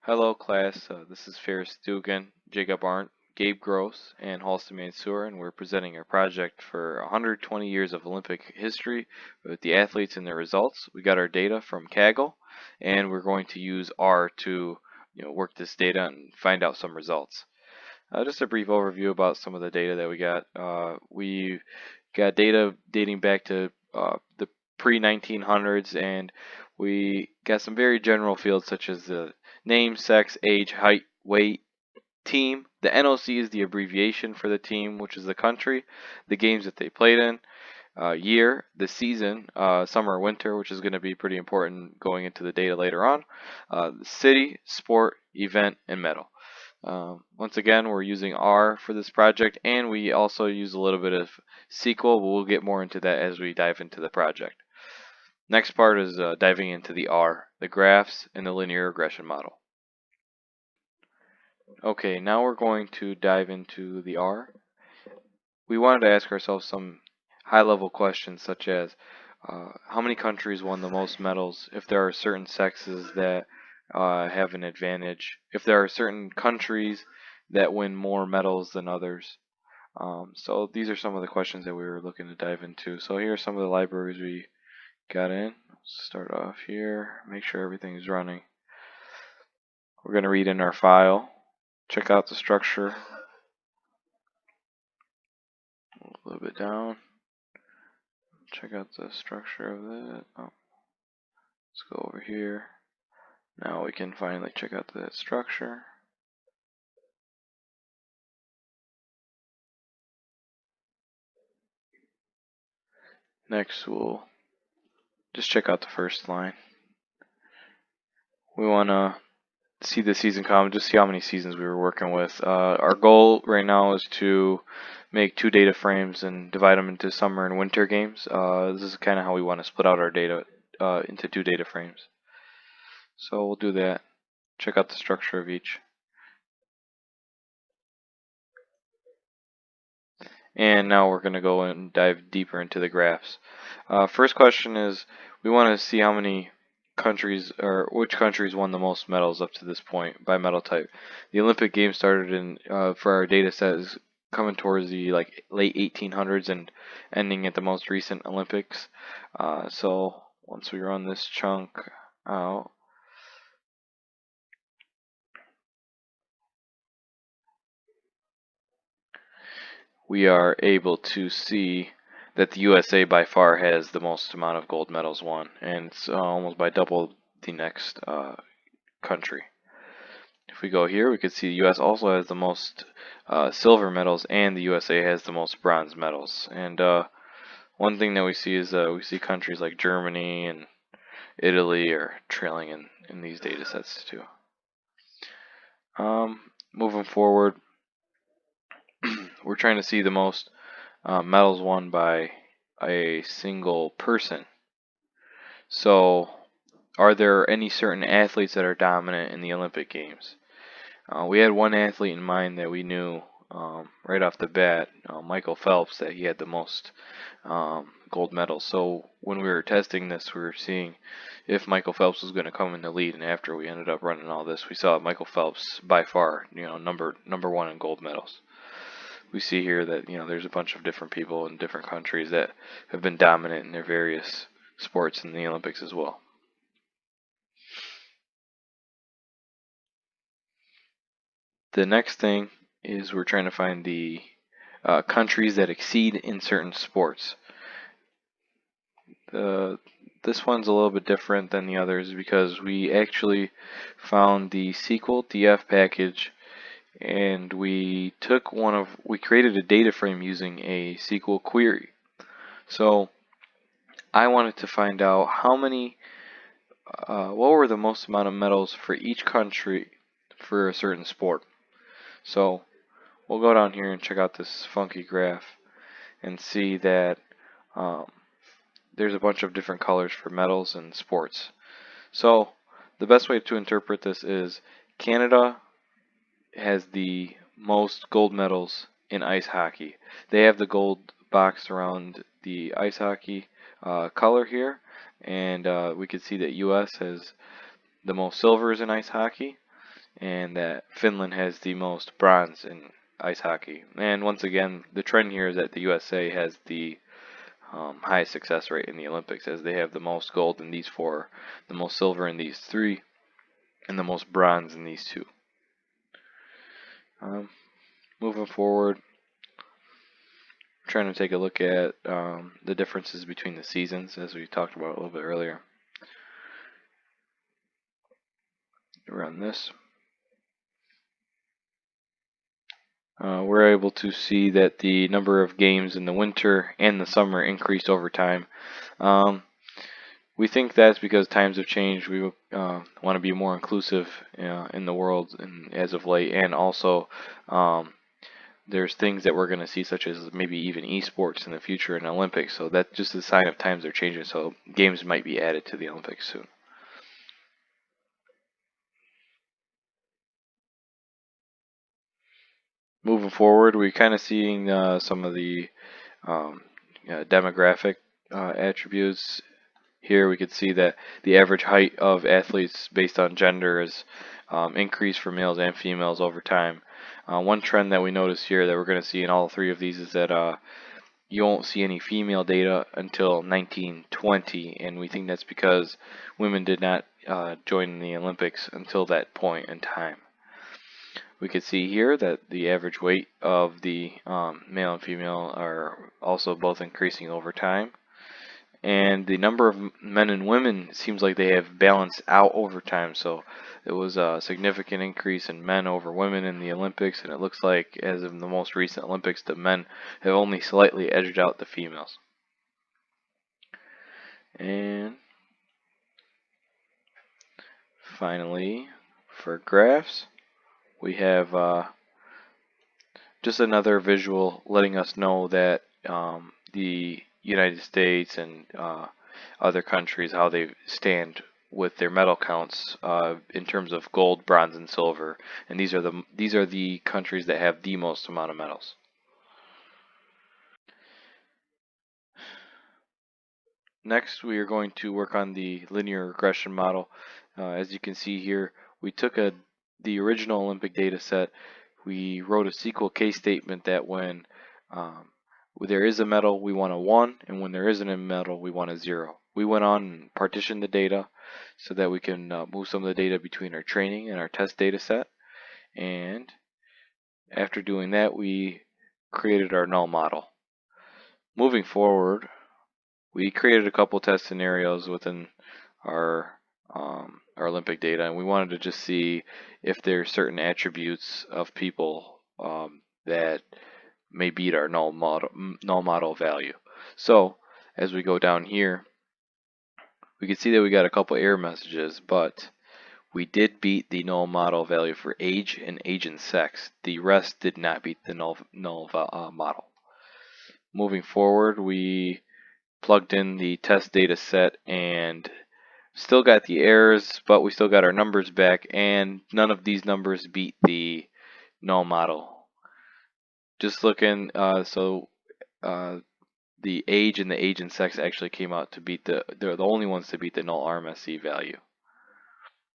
Hello class, this is Ferris Dugan, Jacob Arndt, Gabe Gross, and Halston Mansour, and we're presenting our project for 120 years of Olympic history with the athletes and their results. We got our data from Kaggle, and we're going to use R to work this data and find out some results. Just a brief overview about some of the data that we got. We got data dating back to the pre-1900s, and we got some very general fields such as the name, sex, age, height, weight, team. The NOC is the abbreviation for the team, which is the country, the games that they played in, year, the season, summer or winter, which is going to be pretty important going into the data later on, city, sport, event, and medal. Once again, we're using R for this project, and we also use a little bit of SQL, but we'll get more into that as we dive into the project. Next part is diving into the R, the graphs, and the linear regression model. Okay, now we're going to dive into the R. We wanted to ask ourselves some high-level questions such as how many countries won the most medals, if there are certain sexes that have an advantage, if there are certain countries that win more medals than others. So these are some of the questions that we were looking to dive into. So here are some of the libraries we got in. Let's start off here, make sure everything is running. We're going to read in our file, check out the structure, a little bit down, check out the structure of it. Oh, let's go over here. Now we can finally check out that structure. Next, we'll just check out the first line. We want to see the season count, just see how many seasons we were working with. Our goal right now is to make 2 data frames and divide them into summer and winter games. This is kind of how we want to split out our data into 2 data frames. So we'll do that. Check out the structure of each. And now we're going to go and dive deeper into the graphs. First question is, we want to see how many countries, or which countries won the most medals up to this point by medal type. The Olympic Games started in, for our data set, is coming towards the late 1800s and ending at the most recent Olympics. So once we run this chunk out, we are able to see that the USA by far has the most amount of gold medals won, and it's almost by double the next country. If we go here, we can see the US also has the most silver medals, and the USA has the most bronze medals. And one thing that we see is we see countries like Germany and Italy are trailing in these data sets too. Moving forward, we're trying to see the most medals won by a single person. So, are there any certain athletes that are dominant in the Olympic Games? We had one athlete in mind that we knew right off the bat, Michael Phelps, that he had the most gold medals. So when we were testing this, we were seeing if Michael Phelps was going to come in the lead. And after we ended up running all this, we saw Michael Phelps by far, number 1 in gold medals. We see here that there's a bunch of different people in different countries that have been dominant in their various sports in the Olympics as well. The next thing is we're trying to find the countries that exceed in certain sports. This one's a little bit different than the others because we actually found the SQL DF package, and we created a data frame using a SQL query. So I wanted to find out how many, what were the most amount of medals for each country for a certain sport. So we'll go down here and check out this funky graph and see that there's a bunch of different colors for medals and sports. So the best way to interpret this is Canada has the most gold medals in ice hockey. They have the gold box around the ice hockey color here, and we can see that US has the most silvers in ice hockey, and that Finland has the most bronze in ice hockey. And once again, the trend here is that the USA has the highest success rate in the Olympics, as they have the most gold in these four, the most silver in these three, and the most bronze in these two. Moving forward, trying to take a look at the differences between the seasons, as we talked about a little bit earlier. Run this. We're able to see that the number of games in the winter and the summer increased over time. We think that's because times have changed. We want to be more inclusive in the world as of late, and also there's things that we're going to see, such as maybe even esports in the future in Olympics. So that's just a sign of times are changing. So games might be added to the Olympics soon. Moving forward, we're kind of seeing some of the demographic attributes. Here we could see that the average height of athletes based on gender is increased for males and females over time. One trend that we notice here that we're going to see in all three of these is that you won't see any female data until 1920, and we think that's because women did not join the Olympics until that point in time. We could see here that the average weight of the male and female are also both increasing over time. And the number of men and women seems like they have balanced out over time. So there was a significant increase in men over women in the Olympics, and it looks like as of the most recent Olympics, the men have only slightly edged out the females. And finally, for graphs, we have just another visual letting us know that the United States and other countries, how they stand with their medal counts in terms of gold, bronze, and silver. And these are the countries that have the most amount of medals. Next, we are going to work on the linear regression model. As you can see here, we took the original Olympic data set. We wrote a SQL case statement that when there is a medal, we want a 1, and when there isn't a medal, we want a 0. We went on and partitioned the data so that we can move some of the data between our training and our test data set. And after doing that, we created our null model. Moving forward, we created a couple test scenarios within our Olympic data, and we wanted to just see if there are certain attributes of people that may beat our null model value. So as we go down here, we can see that we got a couple error messages, but we did beat the null model value for age and sex. The rest did not beat the null model. Moving forward, we plugged in the test data set and still got the errors, but we still got our numbers back, and none of these numbers beat the null model. Just looking, the age and sex actually came out to beat they're the only ones to beat the null RMSE value.